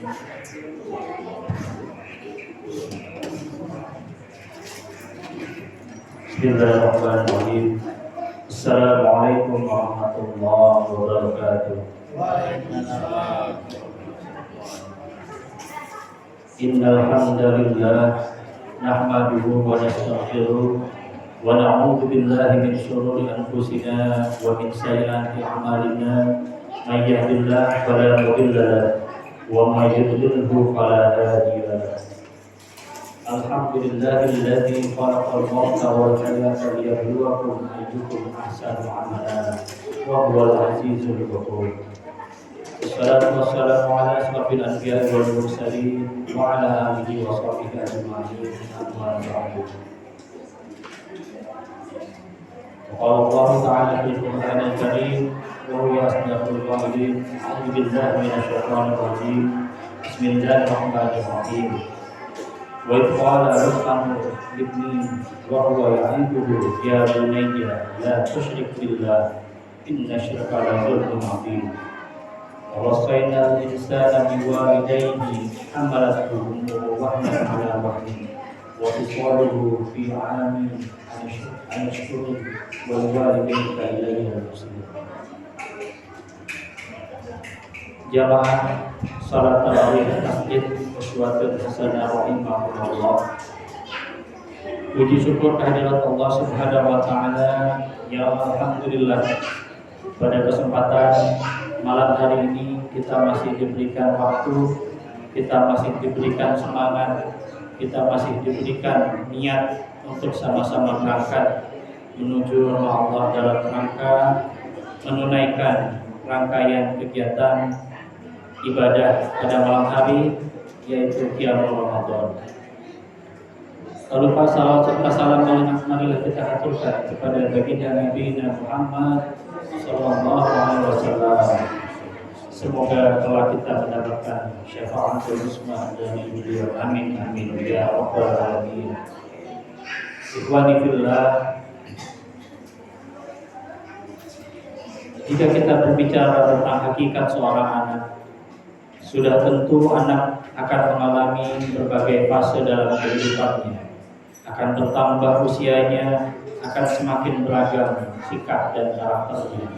Bismillahirrahmanirrahim. Assalamualaikum warahmatullahi wabarakatuh. Waalaikumsalam. Innal hamdalillah nahmaduhu wa nastaghfiruh wa na'udzu billahi min shururi anfusina wa min sayyiati a'malina. May yahdihillahu fala mudilla lahu wa may yudlilhu fala hadiya lahu. Alhamdulillahilladzi khalaqal mauta wal hayata liyabluwakum ayyukum ahsanu amala wa huwal azizul ghafur. Wassalatu wassalamu ala asrofil anbiya'i wal mursalin wa ala alihi wa sahbihi ajma'in. Amma ba'du. Qala Allah ta'ala fil Qur'anil Karim wa huwa asdaqul qa'ilin. A'udzu billahi minasy syaithanir rajim. Bismillahirrahmanirrahim. Wa idh qala Luqman libnihi wa huwa ya'iduhu ya bunayya la tusyrik billah inna syirka la dzulmun 'adzim. Wa wassayna al-insana biwalidayhi hamalathu ummuhu wahnan 'ala wahnin wa fisqaluhu fi 'amin an yashkur wal walidayni ilayhi al-masir. Jamaah salat tarawih masjid uswatun hasanah rahimahullah. Puji syukur kehadirat Allah Subhanahu wa taala. Ya alhamdulillah, pada kesempatan malam hari ini kita masih diberikan waktu, kita masih diberikan semangat, kita masih diberikan niat untuk sama-sama berangkat menuju rumah Allah dalam rangka menunaikan rangkaian kegiatan ibadah pada malam hari, yaitu Qiyamul Ramadan. Lalu salawat serta salam marilah kita aturkan kepada baginda Nabi Muhammad sallallahu alaihi wasallam. Semoga kelak kita mendapatkan syafaatul uzma dari beliau. Amin amin ya rabbal alamin. Ikhwani fillah, jika kita berbicara tentang hakikat seorang anak, sudah tentu anak akan mengalami berbagai fase dalam kehidupannya, akan bertambah usianya, akan semakin beragam sikap dan karakternya,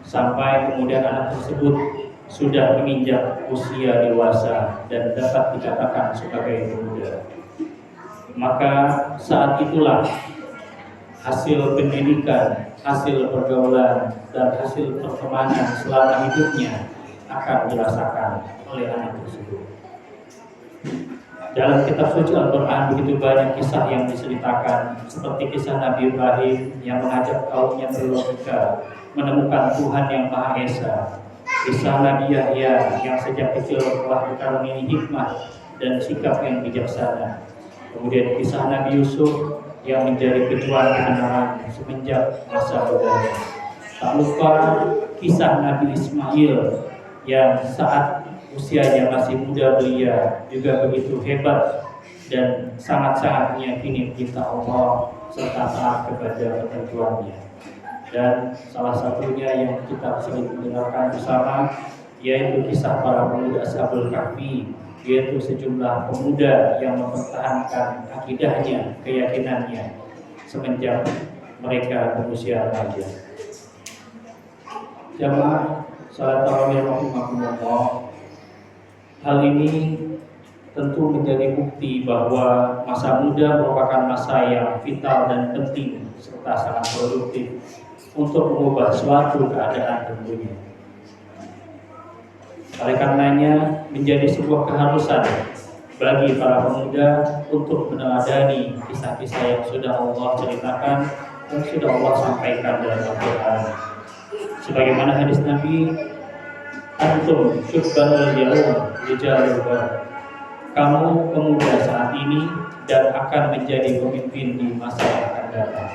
sampai kemudian anak tersebut sudah menginjak usia dewasa dan dapat dikatakan sebagai pemuda. Maka saat itulah hasil pendidikan, hasil pergaulan, dan hasil pertemanan selama hidupnya akan dirasakan oleh anak tersebut. Dalam kitab suci Al-Quran begitu banyak kisah yang diceritakan, seperti kisah Nabi Ibrahim yang mengajak kaumnya berlogika menemukan Tuhan yang Maha Esa, kisah Nabi Yahya yang sejak kecil telah dikaruniai hikmah dan sikap yang bijaksana, kemudian kisah Nabi Yusuf yang menjadi pejuang kebenaran semenjak masa mudanya. Tak lupa kisah Nabi Ismail yang saat usianya masih muda belia juga begitu hebat dan sangat-sangat meyakini perintah Allah serta taat kepada ketentuannya. Dan salah satunya yang kita sering mendengarkan bersama yaitu kisah para pemuda Ashabul Kahfi, yaitu sejumlah pemuda yang mempertahankan akidahnya, keyakinannya semenjak mereka berusia remaja. Jamaah salat tarawih rahimahullah, hal ini tentu menjadi bukti bahwa masa muda merupakan masa yang vital dan penting serta sangat produktif untuk mengubah suatu keadaan tentunya. Oleh karenanya menjadi sebuah keharusan bagi para pemuda untuk meneladani kisah-kisah yang sudah Allah ceritakan dan sudah Allah sampaikan dalam Al-Quran. Sebagaimana hadis Nabi, antum syubbanul yaum rijalul ghad, kamu pemuda saat ini dan akan menjadi pemimpin di masa yang akan datang.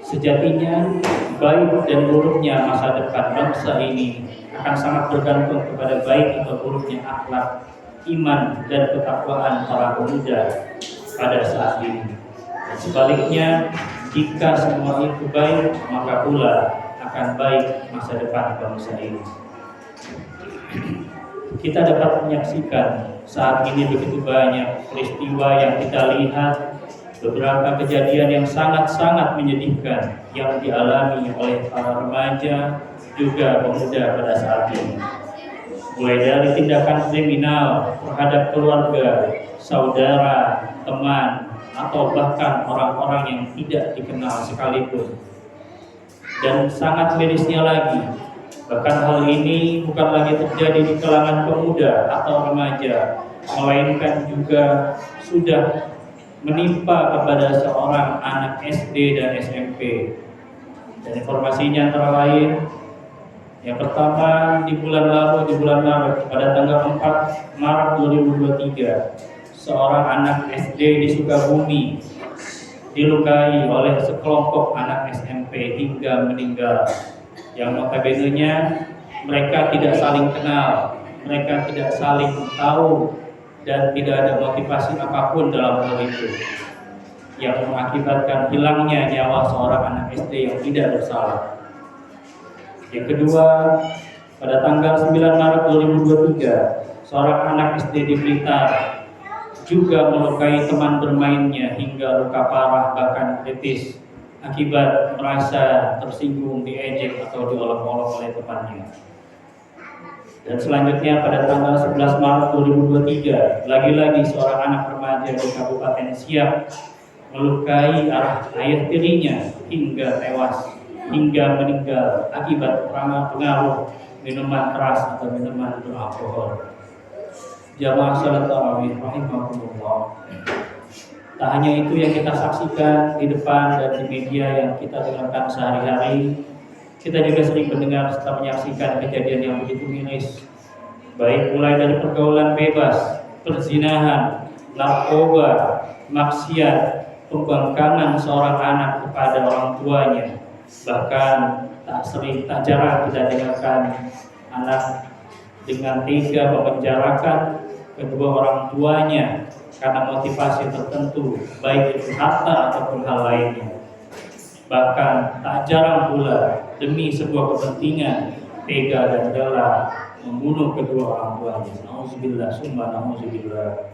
Sejatinya baik dan buruknya masa depan bangsa ini akan sangat bergantung kepada baik atau buruknya akhlak, iman dan ketakwaan para pemuda pada saat ini. Dan sebaliknya, jika semua itu baik, maka pula akan baik masa depan bangsa ini. kita dapat menyaksikan saat ini begitu banyak peristiwa yang kita lihat, beberapa kejadian yang sangat-sangat menyedihkan yang dialami oleh para remaja juga pemuda pada saat ini. Mulai dari tindakan kriminal terhadap keluarga, saudara, teman, atau bahkan orang-orang yang tidak dikenal sekalipun. Dan sangat mirisnya lagi, bahkan hal ini bukan lagi terjadi di kalangan pemuda atau remaja, melainkan juga sudah menimpa kepada seorang anak SD dan SMP. Dan informasinya antara lain, yang pertama di bulan Maret pada tanggal 4 Maret 2023, seorang anak SD di Sukabumi dilukai oleh sekelompok anak SMP hingga meninggal. Yang notabene-nya mereka tidak saling kenal, mereka tidak saling tahu, dan tidak ada motivasi apapun dalam hal itu, yang mengakibatkan hilangnya nyawa seorang anak SD yang tidak bersalah. Yang kedua, pada tanggal 9 Maret 2023, seorang anak SD di Blitar juga melukai teman bermainnya hingga luka parah bahkan kritis akibat merasa tersinggung, diejek atau diolok-olok oleh temannya. Dan selanjutnya pada tanggal 11 Maret 2023, lagi-lagi seorang anak remaja di Kabupaten Siak melukai ayah tirinya hingga tewas, hingga meninggal akibat pengaruh minuman keras atau minuman beralkohol. Jamaah salat tarawih rahimakumullah. Tak hanya itu yang kita saksikan di depan dan di media yang kita dengarkan sehari-hari, kita juga sering mendengar serta menyaksikan kejadian yang begitu miris, baik mulai dari pergaulan bebas, perzinahan, narkoba, maksiat, pembangkangan seorang anak kepada orang tuanya. Bahkan tak jarang kita dengarkan anak dengan tega memenjarakan kedua orang tuanya karena motivasi tertentu, baik itu harta ataupun hal lainnya. Bahkan tak jarang pula demi sebuah kepentingan tega dan rela membunuh kedua orang tuanya. Nauzubillah, summa nauzubillah.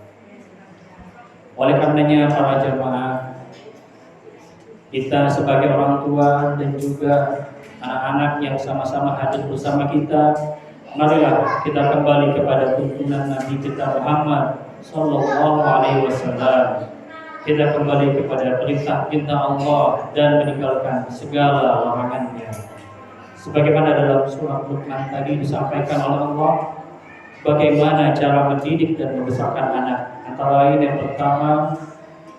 Oleh karenanya para jamaah, kita sebagai orang tua dan juga anak-anak yang sama-sama hadir bersama kita, marilah kita kembali kepada tuntunan Nabi kita Muhammad Sallallahu Alaihi Wasallam. Kita kembali kepada perintah-perintah Allah dan meninggalkan segala larangannya. Sebagaimana dalam surah Luqman tadi disampaikan oleh Allah, bagaimana cara mendidik dan membesarkan anak. Antara lain yang pertama,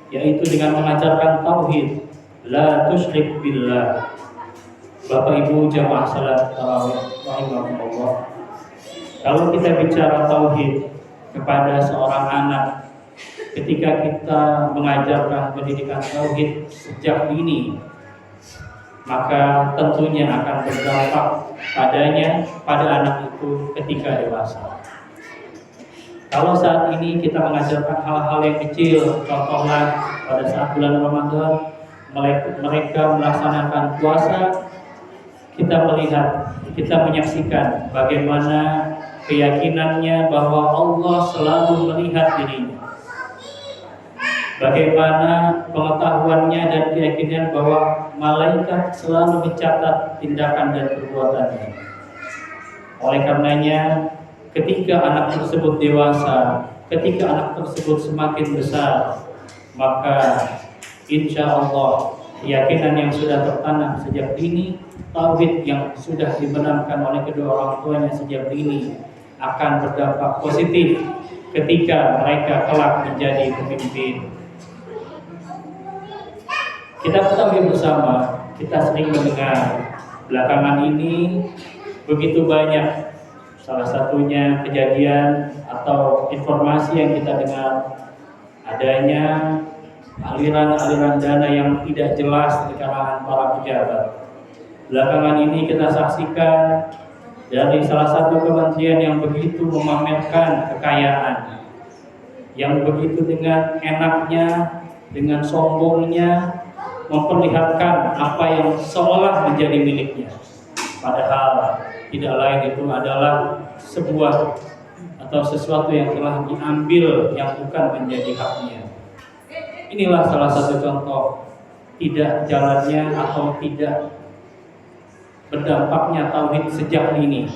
yaitu dengan mengajarkan tauhid, la tusyrik billah. Bapak Ibu jamaah salat tarawih rahimahumullah, kalau kita bicara tauhid kepada seorang anak, ketika kita mengajarkan pendidikan tauhid sejak dini, maka tentunya akan berdampak padanya, pada anak itu ketika dewasa. Kalau saat ini kita mengajarkan hal-hal yang kecil, contohnya pada saat bulan Ramadan mereka melaksanakan puasa, kita melihat, kita menyaksikan bagaimana keyakinannya bahwa Allah selalu melihat dirinya, bagaimana pengetahuannya dan keyakinan bahwa malaikat selalu mencatat tindakan dan perbuatannya. Oleh karenanya, ketika anak tersebut dewasa, ketika anak tersebut semakin besar, maka insya Allah keyakinan yang sudah tertanam sejak dini, tauhid yang sudah dibenamkan oleh kedua orang tuanya sejak dini akan berdampak positif ketika mereka kelak menjadi pemimpin. Kita ketahui bersama, kita sering mendengar belakangan ini begitu banyak, salah satunya kejadian atau informasi yang kita dengar adanya aliran-aliran dana yang tidak jelas di kalangan para pejabat. Belakangan ini kita saksikan dari salah satu kementerian yang begitu memamerkan kekayaan, yang begitu dengan enaknya, dengan sombongnya memperlihatkan apa yang seolah menjadi miliknya, padahal tidak lain itu adalah sebuah atau sesuatu yang telah diambil yang bukan menjadi haknya. Inilah salah satu contoh tidak jalannya atau tidak berdampaknya tauhid sejak dini.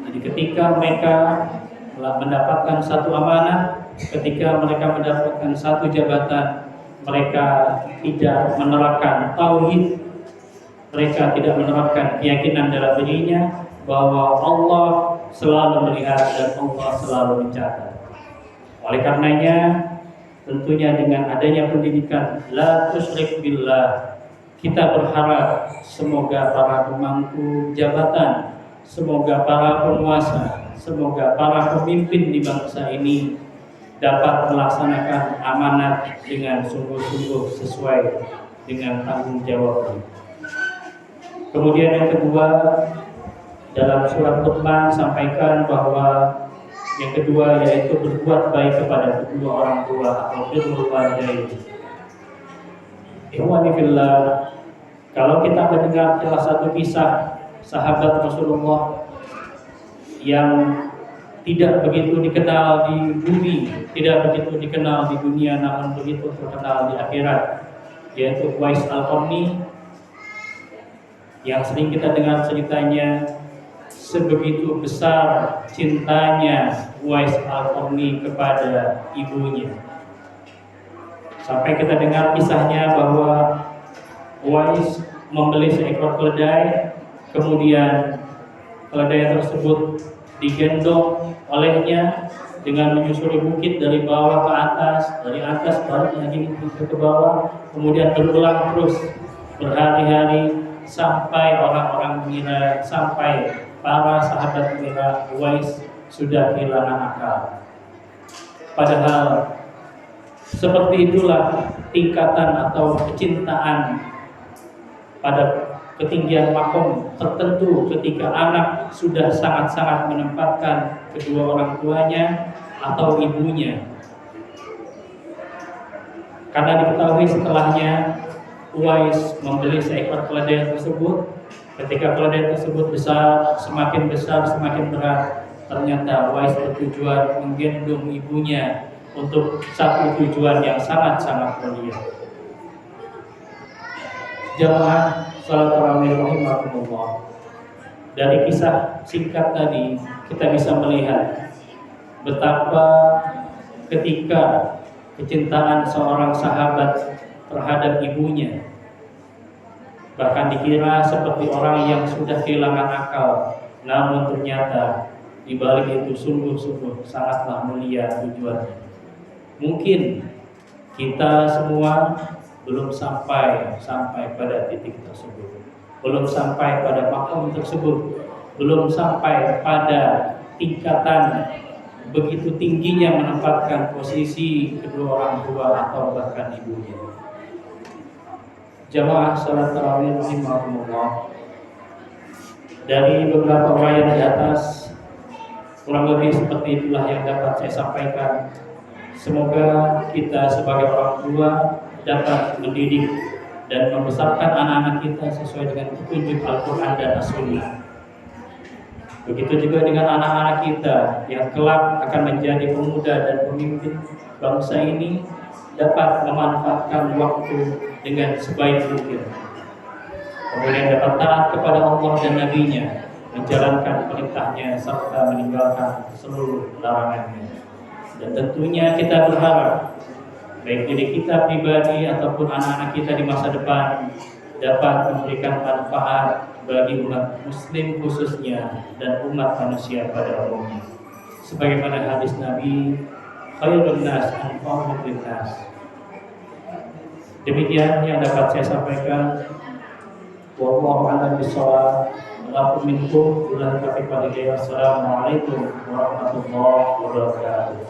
Jadi ketika mereka telah mendapatkan satu amanah, ketika mereka mendapatkan satu jabatan, mereka tidak menerapkan tauhid, mereka tidak menerapkan keyakinan dalam dirinya bahwa Allah selalu melihat dan Allah selalu mencatat. Oleh karenanya, tentunya dengan adanya pendidikan la tusyrik billah, kita berharap semoga para pemangku jabatan, semoga para penguasa, semoga para pemimpin di bangsa ini dapat melaksanakan amanat dengan sungguh-sungguh sesuai dengan tanggung jawabnya. Kemudian yang kedua, dalam surat Luqman sampaikan bahwa yang kedua yaitu berbuat baik kepada kedua orang tua atau birrul walidain. Ikhwani fillah, kalau kita mendengar salah satu kisah sahabat Rasulullah yang tidak begitu dikenal di bumi, tidak begitu dikenal di dunia, namun begitu terkenal di akhirat, yaitu Uwais Al-Qarni, yang sering kita dengar ceritanya. Sebegitu besar cintanya Uwais Al-Qarni kepada ibunya, sampai kita dengar kisahnya bahwa Uwais membeli seekor keledai, kemudian keledai tersebut digendong olehnya dengan menyusuri bukit dari bawah ke atas, dari atas balik lagi ke bawah, kemudian berulang terus berhari-hari sampai orang-orang mengira, sampai para sahabat mengira Uwais sudah kehilangan akal. Padahal seperti itulah tingkatan atau kecintaan pada ketinggian makom tertentu ketika anak sudah sangat-sangat menempatkan kedua orang tuanya atau ibunya. Karena diketahui setelahnya Uwais membeli seekor keledai tersebut. Ketika keledai tersebut besar, semakin berat, ternyata Uwais bertujuan menggendong ibunya untuk satu tujuan yang sangat-sangat mulia. Jamaah salat tarawih rahimakumullah. Dari kisah singkat tadi kita bisa melihat betapa ketika kecintaan seorang sahabat terhadap ibunya, bahkan dikira seperti orang yang sudah kehilangan akal, namun ternyata di balik itu sungguh-sungguh sangatlah mulia tujuannya. Mungkin kita semua belum sampai pada titik tersebut, belum sampai pada makom tersebut, belum sampai pada tingkatan begitu tingginya menempatkan posisi kedua orang tua atau bahkan ibunya. Jamaah salat tarawih rahimakumullah. Dari beberapa uraian di atas, kurang lebih seperti itulah yang dapat saya sampaikan. Semoga kita sebagai orang tua dapat mendidik dan membesarkan anak-anak kita sesuai dengan petunjuk Al-Quran dan As-Sunnah. Begitu juga dengan anak-anak kita yang kelak akan menjadi pemuda dan pemimpin bangsa ini, dapat memanfaatkan waktu dengan sebaik mungkin, kemudian dapat taat kepada Allah dan Nabi-Nya, menjalankan perintahnya serta meninggalkan seluruh larangannya. Dan tentunya kita berharap baik diri kita pribadi ataupun anak-anak kita di masa depan dapat memberikan manfaat bagi umat muslim khususnya dan umat manusia pada umumnya. Sebagaimana hadis Nabi, khairun nas anfa'uhum linnas. Demikian yang dapat saya sampaikan. Wallahu a'lam bishawab. Lakum minkum billahi taufiq wal hidayah. Assalamualaikum warahmatullahi wabarakatuh.